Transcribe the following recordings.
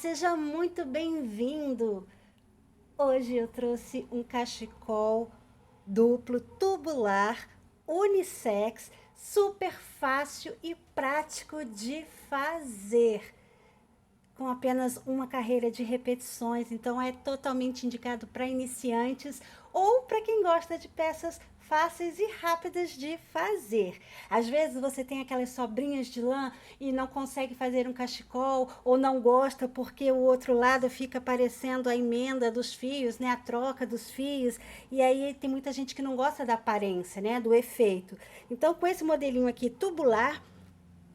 Seja muito bem-vindo! Hoje eu trouxe um cachecol duplo, tubular, unissex, super fácil e prático de fazer, com apenas uma carreira de repetições, então é totalmente indicado para iniciantes ou para quem gosta de peças fáceis e rápidas de fazer. Às vezes você tem aquelas sobrinhas de lã e não consegue fazer um cachecol ou não gosta porque o outro lado fica parecendo a emenda dos fios, né, a troca dos fios, e aí tem muita gente que não gosta da aparência, né, do efeito. Então com esse modelinho aqui tubular,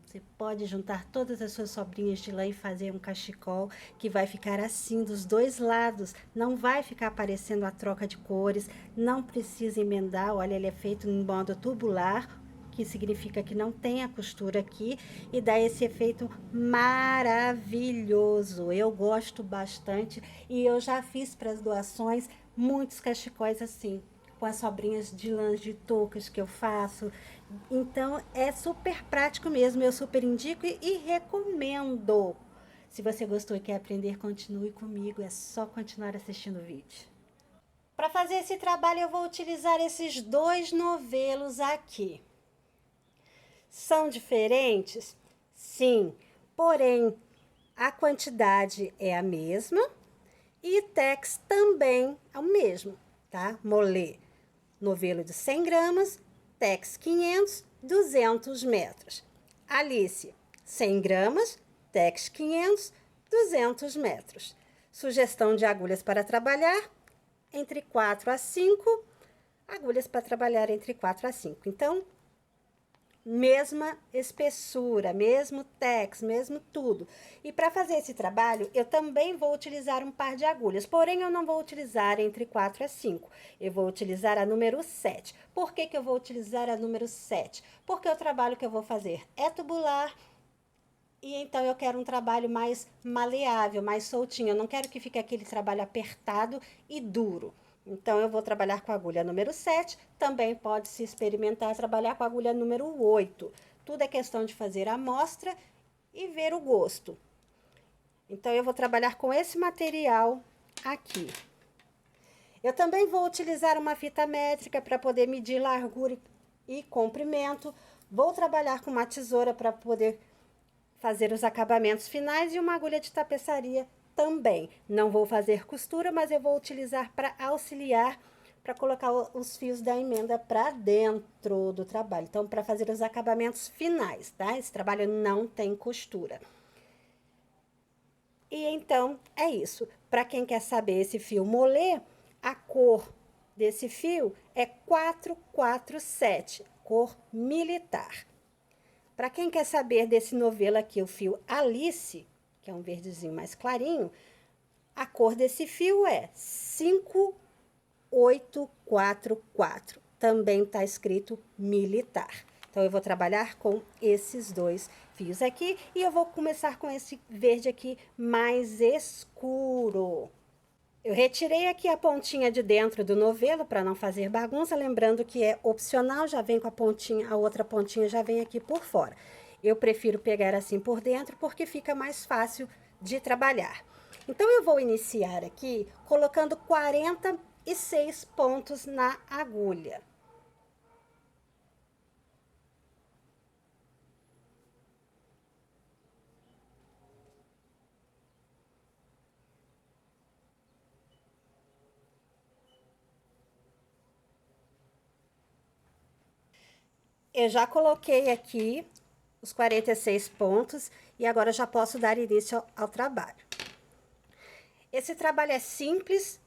você pode juntar todas as suas sobrinhas de lã e fazer um cachecol que vai ficar assim dos dois lados. Não vai ficar aparecendo a troca de cores, não precisa emendar. Olha, ele é feito em modo tubular, que significa que não tem a costura aqui e dá esse efeito maravilhoso. Eu gosto bastante e eu já fiz para as doações muitos cachecóis assim, com as sobrinhas de lãs de toucas que eu faço. Então é super prático mesmo, eu super indico e recomendo. Se você gostou e quer aprender, continue comigo, é só continuar assistindo o vídeo. Para fazer esse trabalho eu vou utilizar esses dois novelos aqui. São diferentes? Sim, porém a quantidade é a mesma e Tex também é o mesmo, tá? Molê, novelo de 100 gramas, Tex 500, 200 metros. Alice, 100 gramas, Tex 500, 200 metros. Sugestão de agulhas para trabalhar, entre 4 a 5, agulhas para trabalhar entre 4 a 5. Então, mesma espessura, mesmo tex, mesmo tudo. E para fazer esse trabalho, eu também vou utilizar um par de agulhas, porém eu não vou utilizar entre 4 a 5. Eu vou utilizar a número 7. Por que eu vou utilizar a número 7? Porque o trabalho que eu vou fazer é tubular, e então eu quero um trabalho mais maleável, mais soltinho. Eu não quero que fique aquele trabalho apertado e duro. Então eu vou trabalhar com a agulha número 7. Também pode se experimentar trabalhar com a agulha número 8. Tudo é questão de fazer a amostra e ver o gosto. Então eu vou trabalhar com esse material aqui. Eu também vou utilizar uma fita métrica para poder medir largura e comprimento. Vou trabalhar com uma tesoura para poder fazer os acabamentos finais e uma agulha de tapeçaria também. Não vou fazer costura, mas eu vou utilizar para auxiliar, para colocar os fios da emenda para dentro do trabalho. Então, para fazer os acabamentos finais, tá? Esse trabalho não tem costura. E então, é isso. Para quem quer saber esse fio molê, a cor desse fio é 447, cor militar. Para quem quer saber desse novelo aqui, o fio Alice, que é um verdezinho mais clarinho, a cor desse fio é 5844. Também está escrito militar. Então, eu vou trabalhar com esses dois fios aqui e eu vou começar com esse verde aqui mais escuro. Eu retirei aqui a pontinha de dentro do novelo para não fazer bagunça, lembrando que é opcional, já vem com a pontinha, a outra pontinha já vem aqui por fora. Eu prefiro pegar assim por dentro porque fica mais fácil de trabalhar. Então eu vou iniciar aqui colocando 46 pontos na agulha. Eu já coloquei aqui os 46 pontos e agora já posso dar início ao trabalho. Esse trabalho é simples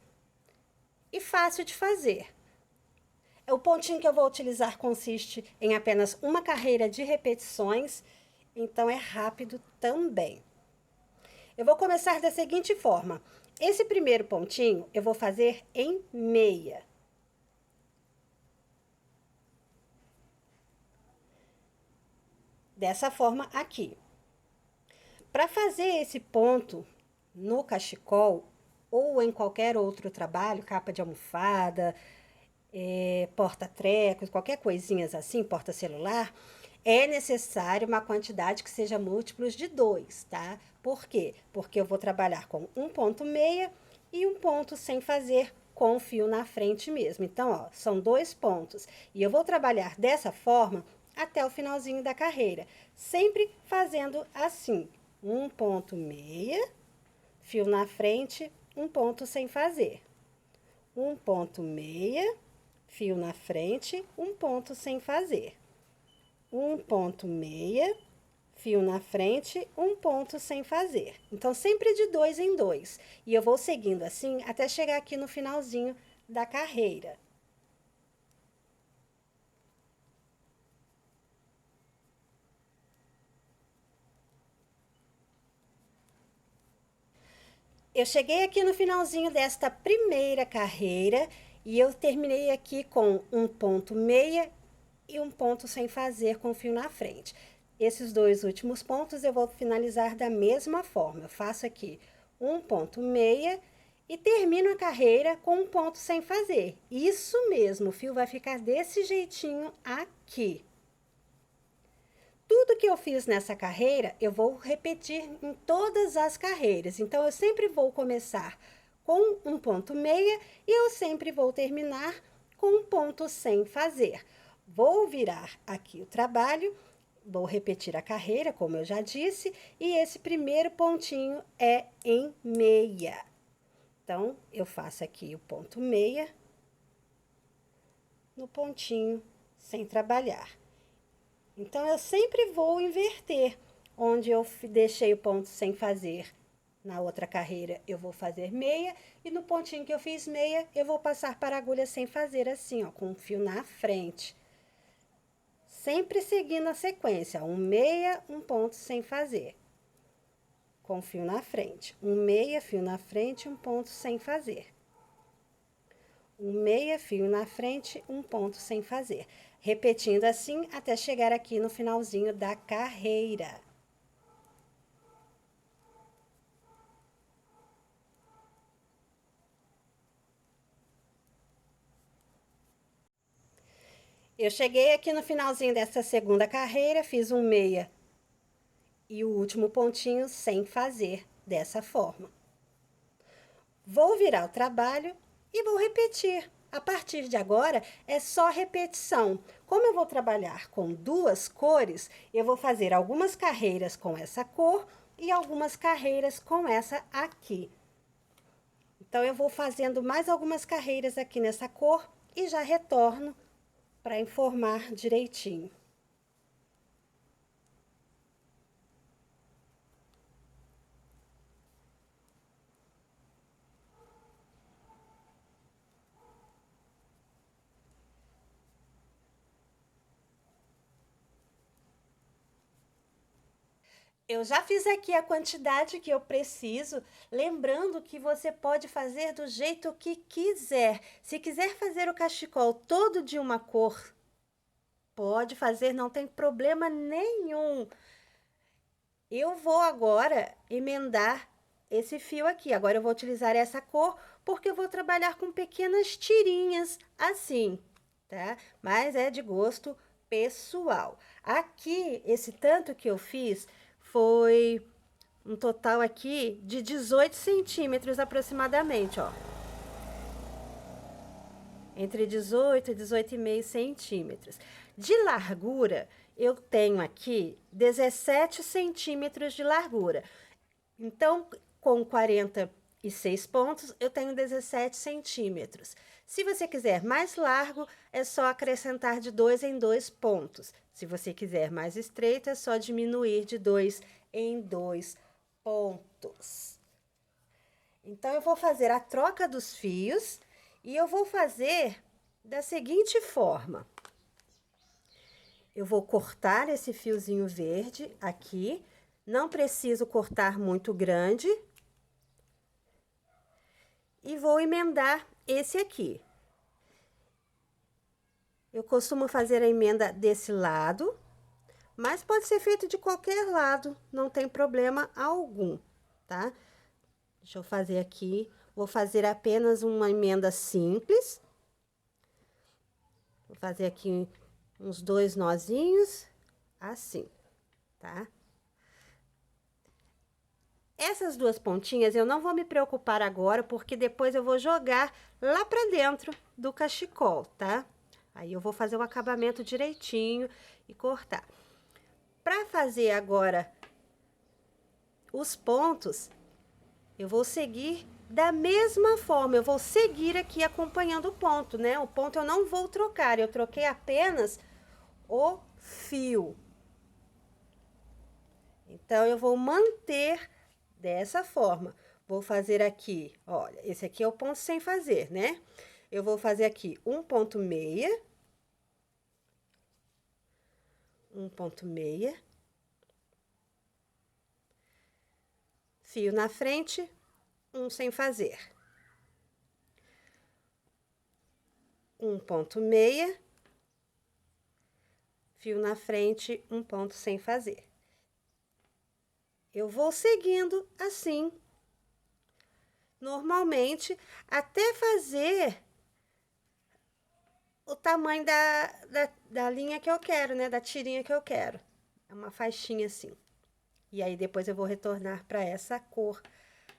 e fácil de fazer. O pontinho que eu vou utilizar consiste em apenas uma carreira de repetições, então é rápido também. Eu vou começar da seguinte forma. Esse primeiro pontinho eu vou fazer em meia. Dessa forma aqui. Para fazer esse ponto no cachecol ou em qualquer outro trabalho, capa de almofada, porta-trecos, qualquer coisinhas assim, porta-celular, É necessário uma quantidade que seja múltiplos de 2, tá? Por quê? Porque eu vou trabalhar com um ponto meia e um ponto sem fazer com o fio na frente mesmo. Então, ó, são 2 pontos. E eu vou trabalhar dessa forma até o finalzinho da carreira. Sempre fazendo assim, um ponto meia, fio na frente, um ponto sem fazer. Um ponto meia, fio na frente, um ponto sem fazer. Um ponto meia, fio na frente, um ponto sem fazer. Então, sempre de 2 em 2. E eu vou seguindo assim até chegar aqui no finalzinho da carreira. Eu cheguei aqui no finalzinho desta primeira carreira e eu terminei aqui com um ponto meia e um ponto sem fazer com fio na frente. Esses 2 últimos pontos eu vou finalizar da mesma forma. Eu faço aqui um ponto meia e termino a carreira com um ponto sem fazer. Isso mesmo, o fio vai ficar desse jeitinho aqui. Tudo que eu fiz nessa carreira, eu vou repetir em todas as carreiras. Então, eu sempre vou começar com um ponto meia e eu sempre vou terminar com um ponto sem fazer. Vou virar aqui o trabalho, vou repetir a carreira, como eu já disse, e esse primeiro pontinho é em meia. Então, eu faço aqui o ponto meia no pontinho sem trabalhar. Então, eu sempre vou inverter. Onde eu deixei o ponto sem fazer na outra carreira, eu vou fazer meia. E no pontinho que eu fiz meia, eu vou passar para a agulha sem fazer assim, ó, com o fio na frente. Sempre seguindo a sequência, um meia, um ponto sem fazer. Com fio na frente. Um meia, fio na frente, um ponto sem fazer. Um meia, fio na frente, um ponto sem fazer. Repetindo assim até chegar aqui no finalzinho da carreira. Eu cheguei aqui no finalzinho dessa segunda carreira, fiz um meia e o último pontinho sem fazer dessa forma. Vou virar o trabalho e vou repetir. A partir de agora, é só repetição. Como eu vou trabalhar com 2 cores, eu vou fazer algumas carreiras com essa cor e algumas carreiras com essa aqui. Então, eu vou fazendo mais algumas carreiras aqui nessa cor e já retorno para informar direitinho. Eu já fiz aqui a quantidade que eu preciso, lembrando que você pode fazer do jeito que quiser. Se quiser fazer o cachecol todo de uma cor, pode fazer, não tem problema nenhum. Eu vou agora emendar esse fio aqui. Agora eu vou utilizar essa cor porque eu vou trabalhar com pequenas tirinhas assim, tá? Mas é de gosto pessoal. Aqui, esse tanto que eu fiz foi um total aqui de 18 centímetros aproximadamente, ó. Entre 18 e 18,5 centímetros. De largura, eu tenho aqui 17 centímetros de largura. Então, com 46 pontos, eu tenho 17 centímetros. Se você quiser mais largo, é só acrescentar de 2 em 2 pontos. Se você quiser mais estreito, é só diminuir de 2 em 2 pontos. Então, eu vou fazer a troca dos fios e eu vou fazer da seguinte forma. Eu vou cortar esse fiozinho verde aqui. Não preciso cortar muito grande. E vou emendar esse aqui. Eu costumo fazer a emenda desse lado, mas pode ser feito de qualquer lado, não tem problema algum, tá? Deixa eu fazer aqui, vou fazer apenas uma emenda simples. Vou fazer aqui uns 2 nozinhos assim, tá? Essas duas pontinhas eu não vou me preocupar agora, porque depois eu vou jogar lá pra dentro do cachecol, tá? Aí eu vou fazer o acabamento direitinho e cortar. Pra fazer agora os pontos, eu vou seguir da mesma forma, eu vou seguir aqui acompanhando o ponto, né? O ponto eu não vou trocar, eu troquei apenas o fio. Então, eu vou manter dessa forma. Vou fazer aqui, olha, esse aqui é o ponto sem fazer, né? Eu vou fazer aqui um ponto meia. Um ponto meia. Fio na frente, um sem fazer. Um ponto meia. Fio na frente, um ponto sem fazer. Eu vou seguindo assim, normalmente, até fazer o tamanho da linha que eu quero, né? Da tirinha que eu quero. É uma faixinha assim. E aí, depois eu vou retornar para essa cor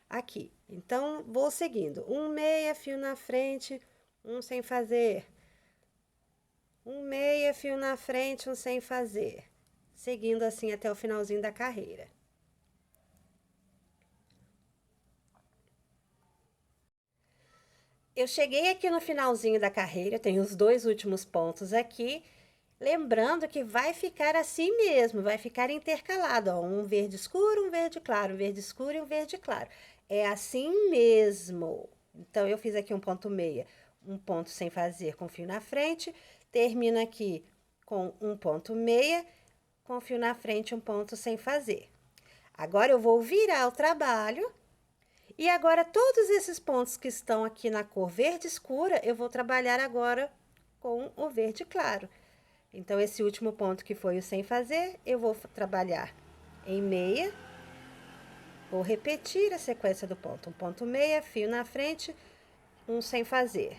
aqui. Então, vou seguindo. Um meia, fio na frente, um sem fazer. Um meia, fio na frente, um sem fazer. Seguindo assim até o finalzinho da carreira. Eu cheguei aqui no finalzinho da carreira, tenho os dois últimos pontos aqui. Lembrando que vai ficar assim mesmo, vai ficar intercalado, ó, um verde escuro, um verde claro, um verde escuro e um verde claro. É assim mesmo. Então, eu fiz aqui um ponto meia, um ponto sem fazer com fio na frente, termino aqui com um ponto meia, com fio na frente, um ponto sem fazer. Agora, eu vou virar o trabalho e agora, todos esses pontos que estão aqui na cor verde escura, eu vou trabalhar agora com o verde claro. Então, esse último ponto que foi o sem fazer, eu vou trabalhar em meia. Vou repetir a sequência do ponto. Um ponto meia, fio na frente, um sem fazer.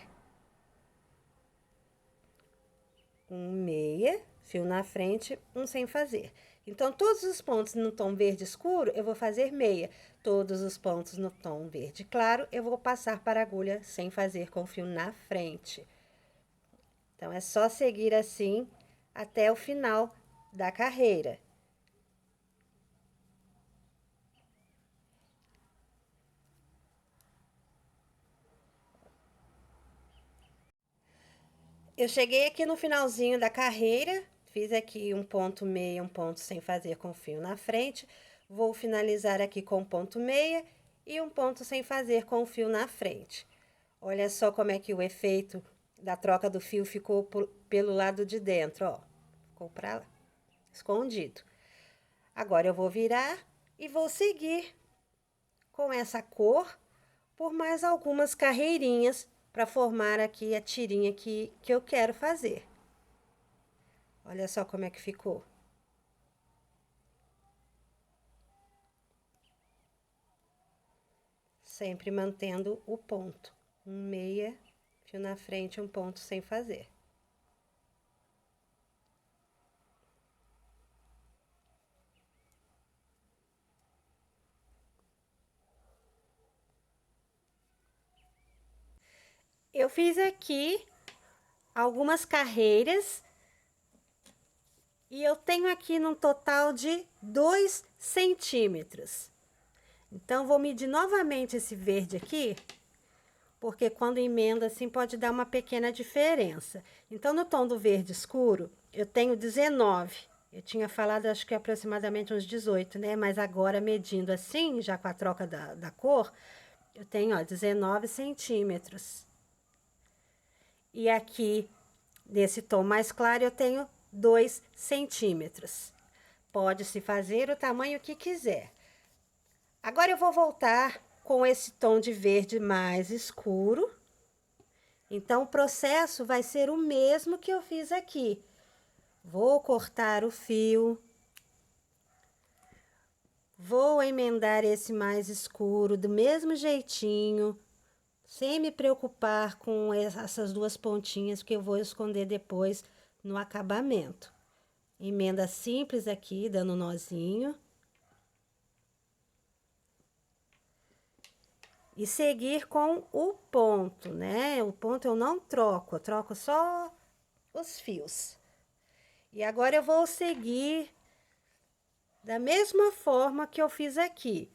Um meia, fio na frente, um sem fazer. Então, todos os pontos no tom verde escuro, eu vou fazer meia. Todos os pontos no tom verde claro, eu vou passar para a agulha sem fazer com fio na frente. Então, é só seguir assim até o final da carreira. Eu cheguei aqui no finalzinho da carreira, fiz aqui um ponto meia, um ponto sem fazer com fio na frente. Vou finalizar aqui com ponto meia e um ponto sem fazer com fio na frente. Olha só como é que o efeito da troca do fio ficou pelo lado de dentro, ó. Ficou pra lá, escondido. Agora, eu vou virar e vou seguir com essa cor por mais algumas carreirinhas para formar aqui a tirinha que eu quero fazer. Olha só como é que ficou. Sempre mantendo o ponto. Um meia, fio na frente, um ponto sem fazer. Eu fiz aqui algumas carreiras e eu tenho aqui num total de 2 centímetros. Então, vou medir novamente esse verde aqui, porque quando emenda assim pode dar uma pequena diferença. Então, no tom do verde escuro, eu tenho 19. Eu tinha falado, acho que aproximadamente uns 18, né? Mas agora, medindo assim, já com a troca da cor, eu tenho, ó, 19 centímetros. E aqui, nesse tom mais claro, eu tenho 2 centímetros. Pode-se fazer o tamanho que quiser. Agora, eu vou voltar com esse tom de verde mais escuro. Então, o processo vai ser o mesmo que eu fiz aqui. Vou cortar o fio. Vou emendar esse mais escuro do mesmo jeitinho, sem me preocupar com essas duas pontinhas que eu vou esconder depois no acabamento. Emenda simples aqui, dando um nozinho. E seguir com o ponto, né? O ponto eu não troco, eu troco só os fios. E agora eu vou seguir da mesma forma que eu fiz aqui.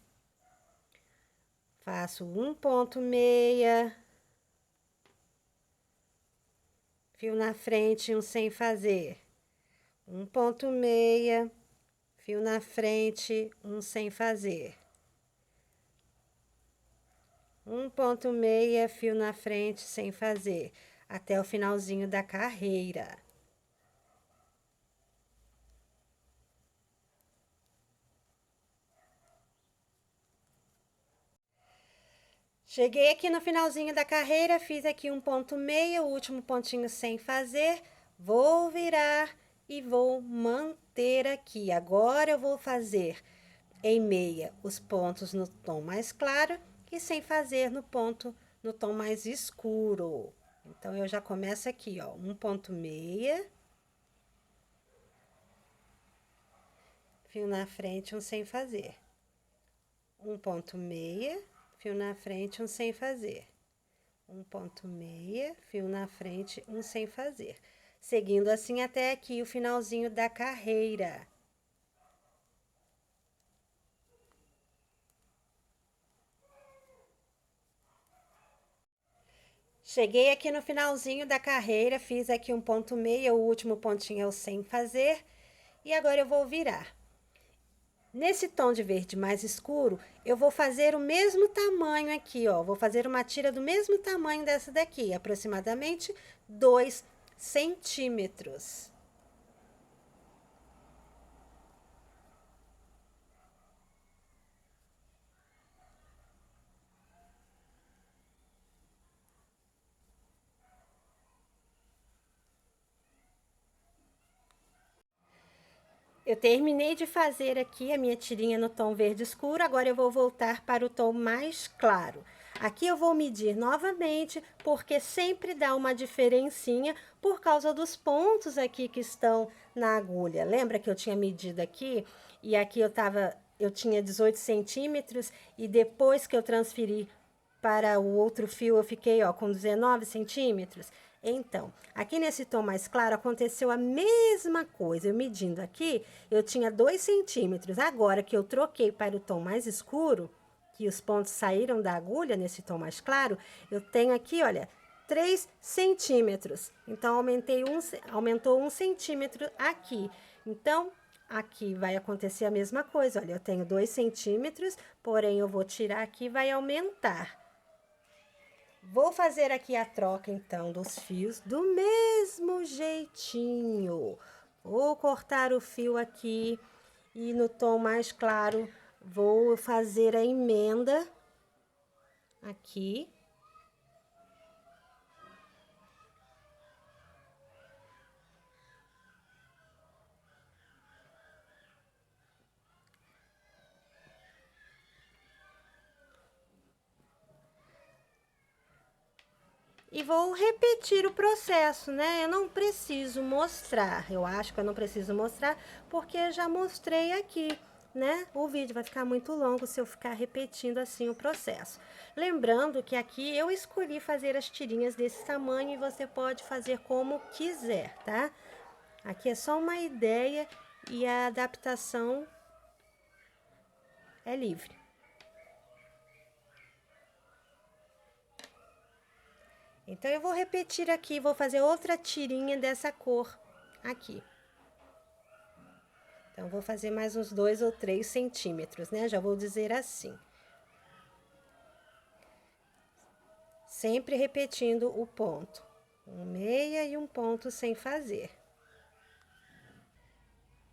Faço um ponto meia, fio na frente, um sem fazer. Um ponto meia, fio na frente, um sem fazer. Um ponto meia, fio na frente, sem fazer, até o finalzinho da carreira. Cheguei aqui no finalzinho da carreira, fiz aqui um ponto meia, o último pontinho sem fazer, vou virar e vou manter aqui. Agora eu vou fazer em meia os pontos no tom mais claro e sem fazer no ponto no tom mais escuro. Então, eu já começo aqui, ó, um ponto meia, fio na frente, um sem fazer. Um ponto meia, fio na frente, um sem fazer. Um ponto meia, fio na frente, um sem fazer. Seguindo assim até aqui o finalzinho da carreira. Cheguei aqui no finalzinho da carreira, fiz aqui um ponto meia, o último pontinho é o sem fazer. E agora eu vou virar. Nesse tom de verde mais escuro, eu vou fazer o mesmo tamanho aqui, ó. Vou fazer uma tira do mesmo tamanho dessa daqui, aproximadamente 2 centímetros. Eu terminei de fazer aqui a minha tirinha no tom verde escuro, agora eu vou voltar para o tom mais claro. Aqui eu vou medir novamente, porque sempre dá uma diferencinha por causa dos pontos aqui que estão na agulha. Lembra que eu tinha medido aqui? E aqui eu tinha 18 centímetros e depois que eu transferi para o outro fio eu fiquei, ó, com 19 centímetros. Então, aqui nesse tom mais claro aconteceu a mesma coisa. Eu medindo aqui, eu tinha 2 centímetros. Agora que eu troquei para o tom mais escuro, que os pontos saíram da agulha nesse tom mais claro, eu tenho aqui, olha, 3 centímetros. Então, aumentou 1 centímetro aqui. Então, aqui vai acontecer a mesma coisa. Olha, eu tenho 2 centímetros, porém eu vou tirar aqui e vai aumentar. Vou fazer aqui a troca, então, dos fios do mesmo jeitinho. Vou cortar o fio aqui e no tom mais claro vou fazer a emenda aqui. E vou repetir o processo, né? Eu não preciso mostrar, eu acho que eu não preciso mostrar, porque eu já mostrei aqui, né? O vídeo vai ficar muito longo se eu ficar repetindo assim o processo. Lembrando que aqui eu escolhi fazer as tirinhas desse tamanho e você pode fazer como quiser, tá? Aqui é só uma ideia e a adaptação é livre. Então, eu vou repetir aqui, vou fazer outra tirinha dessa cor aqui. Então, vou fazer mais uns 2 ou 3 centímetros, né? Já vou dizer assim. Sempre repetindo o ponto. Um meia e um ponto sem fazer.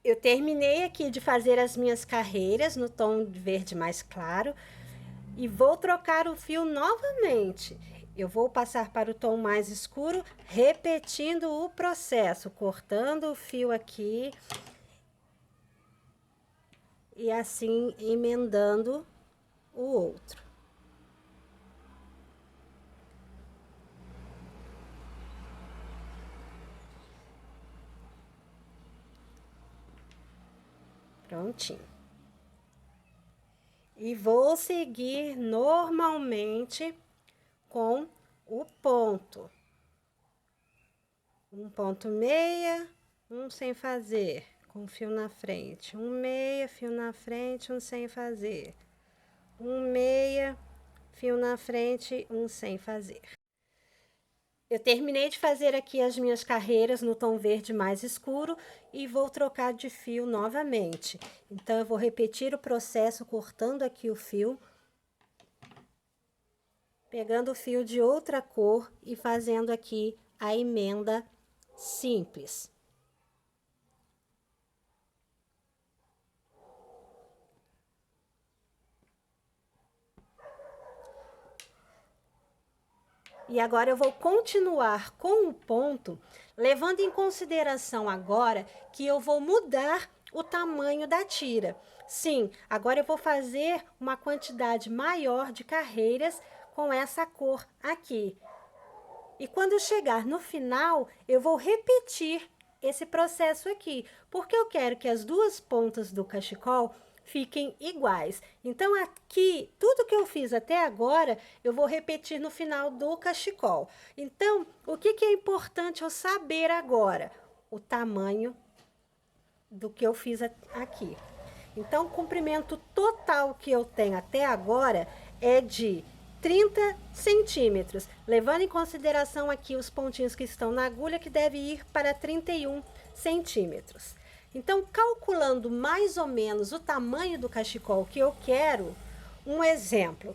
Eu terminei aqui de fazer as minhas carreiras no tom verde mais claro. E vou trocar o fio novamente. Eu vou passar para o tom mais escuro, repetindo o processo, cortando o fio aqui e assim emendando o outro. Prontinho. E vou seguir normalmente com o ponto. Um ponto meia, um sem fazer, com fio na frente. Um meia, fio na frente, um sem fazer. Um meia, fio na frente, um sem fazer. Eu terminei de fazer aqui as minhas carreiras no tom verde mais escuro e vou trocar de fio novamente. Então, eu vou repetir o processo cortando aqui o fio, pegando o fio de outra cor e fazendo aqui a emenda simples. E agora eu vou continuar com o ponto, levando em consideração agora que eu vou mudar o tamanho da tira. Sim, agora eu vou fazer uma quantidade maior de carreiras com essa cor aqui. E quando chegar no final, eu vou repetir esse processo aqui, porque eu quero que as duas pontas do cachecol fiquem iguais. Então, aqui, tudo que eu fiz até agora, eu vou repetir no final do cachecol. Então, o que é importante eu saber agora? O tamanho do que eu fiz aqui. Então, o comprimento total que eu tenho até agora é de 30 centímetros, levando em consideração aqui os pontinhos que estão na agulha, que deve ir para 31 centímetros. Então, calculando mais ou menos o tamanho do cachecol que eu quero, um exemplo,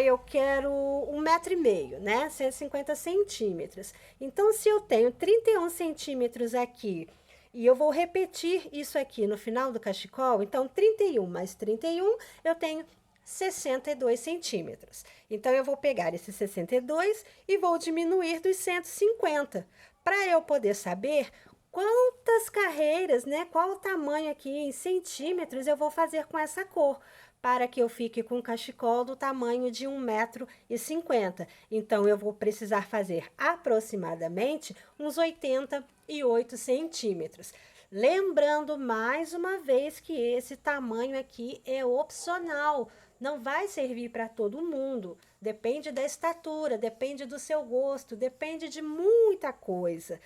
eu quero 1,5 m, né? 150 centímetros. Então, se eu tenho 31 centímetros aqui, e eu vou repetir isso aqui no final do cachecol, então 31 mais 31, eu tenho 62 centímetros. Então, eu vou pegar esse 62 e vou diminuir dos 150, para eu poder saber quantas carreiras, né? Qual o tamanho aqui em centímetros eu vou fazer com essa cor, para que eu fique com um cachecol do tamanho de 1,50 m. Então, eu vou precisar fazer aproximadamente uns 88 centímetros. Lembrando mais uma vez que esse tamanho aqui é opcional, não vai servir para todo mundo. Depende da estatura, depende do seu gosto, depende de muita coisa.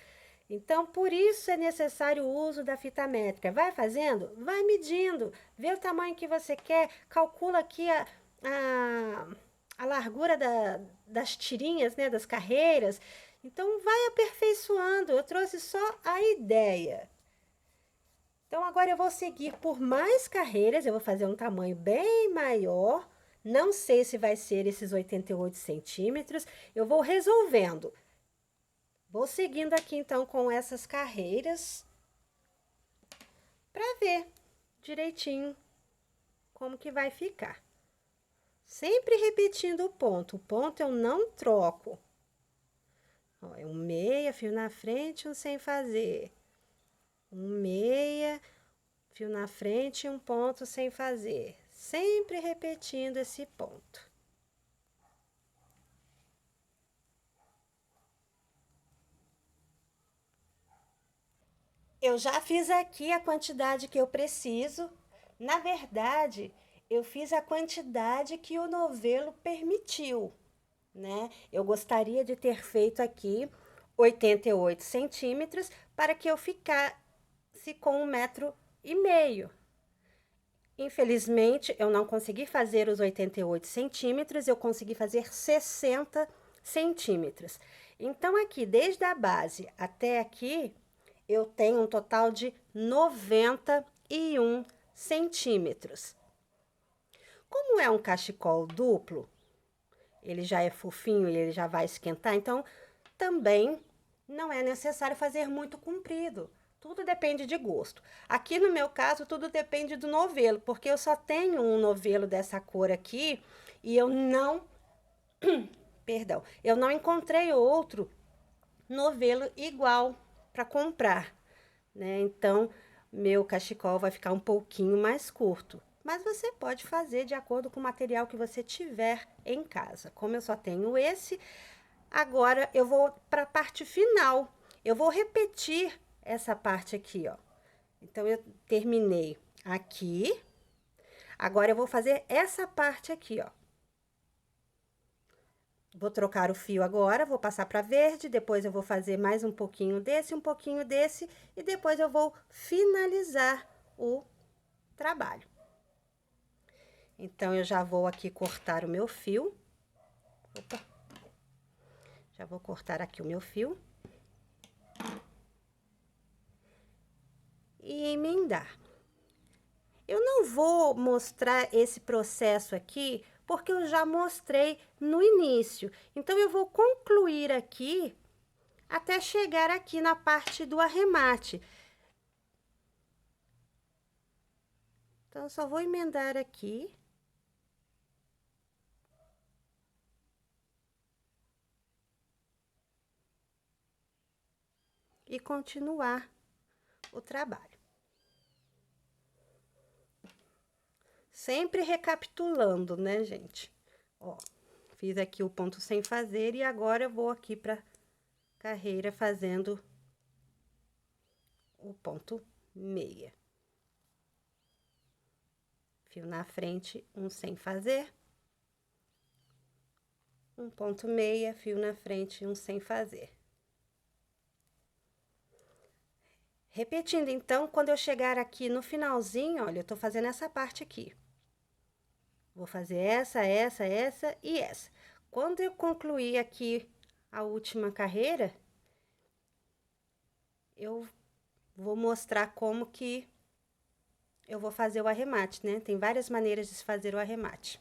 Então, por isso é necessário o uso da fita métrica. Vai fazendo, vai medindo, vê o tamanho que você quer, calcula aqui a largura das tirinhas, né, das carreiras. Então, vai aperfeiçoando. Eu trouxe só a ideia. Então, agora eu vou seguir por mais carreiras, eu vou fazer um tamanho bem maior. Não sei se vai ser esses 88 centímetros, eu vou resolvendo. Vou seguindo aqui, então, com essas carreiras, para ver direitinho como que vai ficar. Sempre repetindo o ponto eu não troco. Ó, é um meia, fio na frente, um sem fazer. Um meia, fio na frente e um ponto sem fazer. Sempre repetindo esse ponto. Eu já fiz aqui a quantidade que eu preciso. Na verdade, eu fiz a quantidade que o novelo permitiu, né? Eu gostaria de ter feito aqui 88 centímetros para que eu ficasse com 1,5 m. Infelizmente, eu não consegui fazer os 88 centímetros, eu consegui fazer 60 centímetros. Então, aqui, desde a base até aqui, eu tenho um total de 91 centímetros. Como é um cachecol duplo, ele já é fofinho e ele já vai esquentar, então também não é necessário fazer muito comprido. Tudo depende de gosto. Aqui no meu caso, tudo depende do novelo, porque eu só tenho um novelo dessa cor aqui e eu não, perdão, eu não encontrei outro novelo igual para comprar, né? Então, meu cachecol vai ficar um pouquinho mais curto. Mas você pode fazer de acordo com o material que você tiver em casa. Como eu só tenho esse, agora eu vou para a parte final. Eu vou repetir essa parte aqui, ó. Então, eu terminei aqui. Agora, eu vou fazer essa parte aqui, ó. Vou trocar o fio agora, vou passar para verde, depois eu vou fazer mais um pouquinho desse, e depois eu vou finalizar o trabalho. Então, eu já vou aqui cortar o meu fio. Opa! Já vou cortar aqui o meu fio. E emendar. Eu não vou mostrar esse processo aqui, porque eu já mostrei no início. Então, eu vou concluir aqui, até chegar aqui na parte do arremate. Então, eu só vou emendar aqui. E continuar o trabalho. Sempre recapitulando, né, gente? Ó, fiz aqui o ponto sem fazer e agora eu vou aqui pra carreira fazendo o ponto meia. Fio na frente, um sem fazer. Um ponto meia, fio na frente, um sem fazer. Repetindo, então, quando eu chegar aqui no finalzinho, olha, eu tô fazendo essa parte aqui. Vou fazer essa e essa. Quando eu concluir aqui a última carreira, eu vou mostrar como que eu vou fazer o arremate, né? Tem várias maneiras de se fazer o arremate.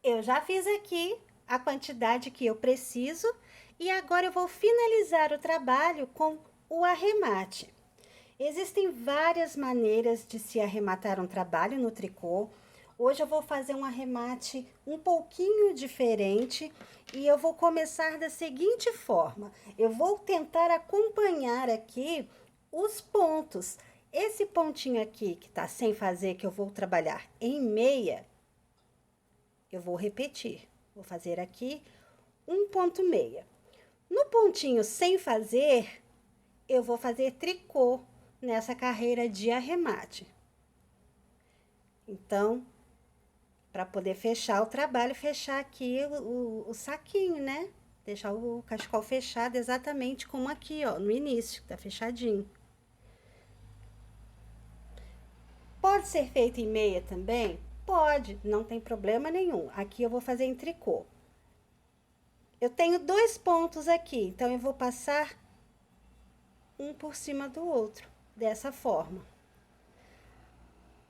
Eu já fiz aqui a quantidade que eu preciso e agora eu vou finalizar o trabalho com o arremate. Existem várias maneiras de se arrematar um trabalho no tricô. Hoje eu vou fazer um arremate um pouquinho diferente e eu vou começar da seguinte forma. Eu vou tentar acompanhar aqui os pontos. Esse pontinho aqui que tá sem fazer, que eu vou trabalhar em meia, eu vou repetir. Vou fazer aqui um ponto meia. No pontinho sem fazer, eu vou fazer tricô nessa carreira de arremate. Então, para poder fechar o trabalho, fechar aqui o saquinho, né? Deixar o cachecol fechado exatamente como aqui, ó, no início, tá fechadinho. Pode ser feito em meia também? Pode, não tem problema nenhum. Aqui eu vou fazer em tricô. Eu tenho 2 pontos aqui, então eu vou passar um por cima do outro, dessa forma.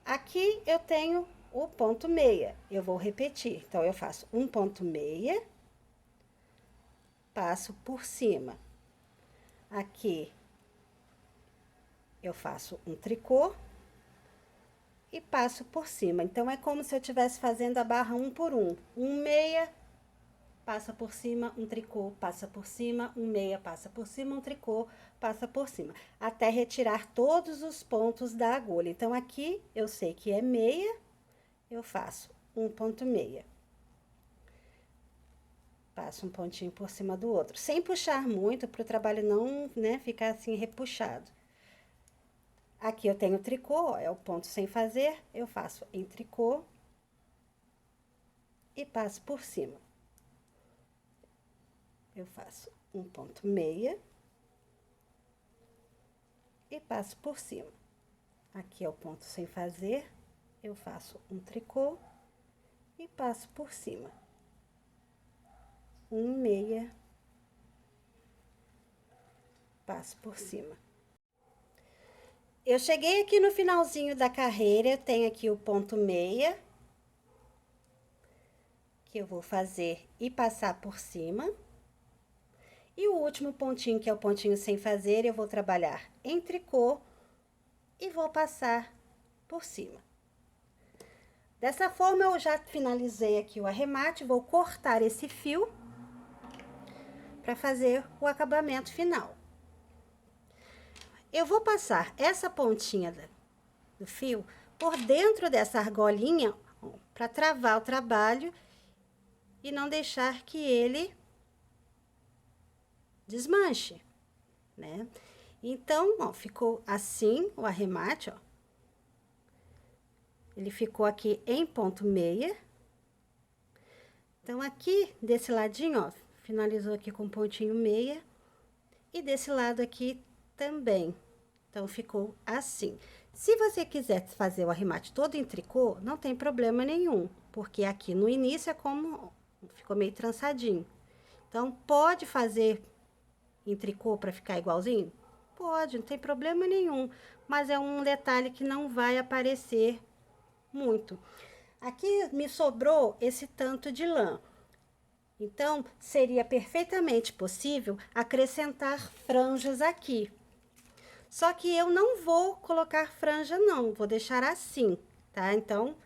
Aqui eu tenho o ponto meia, eu vou repetir. Então, eu faço um ponto meia, passo por cima. Aqui, eu faço um tricô e passo por cima. Então, é como se eu estivesse fazendo a barra um por um. Um meia, passa por cima, um tricô, passa por cima, um meia, passa por cima, um tricô, passa por cima. Até retirar todos os pontos da agulha. Então, aqui, eu sei que é meia, eu faço um ponto meia. Passo um pontinho por cima do outro, sem puxar muito, para o trabalho não, né, ficar assim repuxado. Aqui eu tenho tricô, ó, é o ponto sem fazer, eu faço em tricô e passo por cima. Eu faço um ponto meia e passo por cima. Aqui é o ponto sem fazer, eu faço um tricô e passo por cima. Um meia, passo por cima. Eu cheguei aqui no finalzinho da carreira, eu tenho aqui o ponto meia, que eu vou fazer e passar por cima. E o último pontinho, que é o pontinho sem fazer, eu vou trabalhar em tricô e vou passar por cima. Dessa forma, eu já finalizei aqui o arremate, vou cortar esse fio para fazer o acabamento final. Eu vou passar essa pontinha do fio por dentro dessa argolinha para travar o trabalho e não deixar que ele desmanche, né? Então, ó, ficou assim o arremate, ó. Ele ficou aqui em ponto meia. Então, aqui, desse ladinho, ó, finalizou aqui com pontinho meia. E desse lado aqui também. Então, ficou assim. Se você quiser fazer o arremate todo em tricô, não tem problema nenhum. Porque aqui no início é como... ficou meio trançadinho. Então, pode fazer em tricô para ficar igualzinho? Pode, não tem problema nenhum. Mas é um detalhe que não vai aparecer muito. Aqui me sobrou esse tanto de lã. Então, seria perfeitamente possível acrescentar franjas aqui. Só que eu não vou colocar franja, não. Vou deixar assim, tá? Então,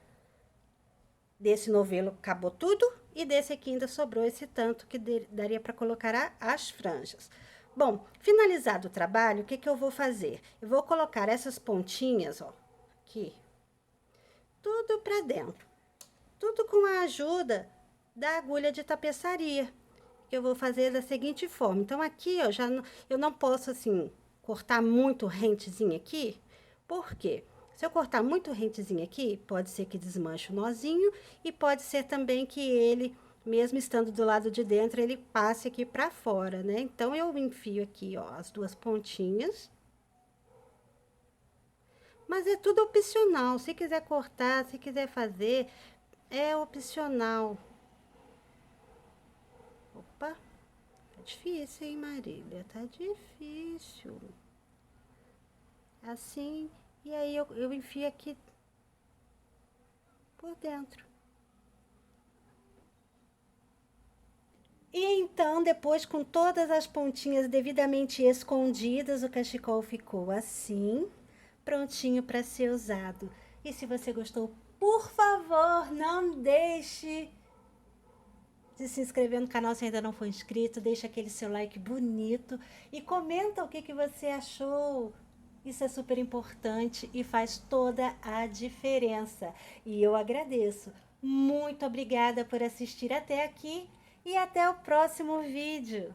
desse novelo acabou tudo. E desse aqui ainda sobrou esse tanto que daria para colocar as franjas. Bom, finalizado o trabalho, o que que eu vou fazer? Eu vou colocar essas pontinhas, ó, aqui, tudo para dentro. Tudo com a ajuda da agulha de tapeçaria, que eu vou fazer da seguinte forma. Então, aqui, ó, eu não posso, assim, cortar muito rentezinho aqui. Por quê? Se eu cortar muito rentezinho aqui, pode ser que desmanche o nozinho e pode ser também que ele, mesmo estando do lado de dentro, ele passe aqui pra fora, né? Então, eu enfio aqui, ó, as duas pontinhas. Mas é tudo opcional. Se quiser cortar, se quiser fazer, é opcional. Opa, tá difícil, hein, Marília? Tá difícil. Assim, e aí eu enfio aqui por dentro. E então, depois, com todas as pontinhas devidamente escondidas, o cachecol ficou assim, prontinho para ser usado. E se você gostou, por favor, não deixe de se inscrever no canal se ainda não for inscrito, deixa aquele seu like bonito e comenta o que você achou. Isso é super importante e faz toda a diferença. E eu agradeço. Muito obrigada por assistir até aqui e até o próximo vídeo.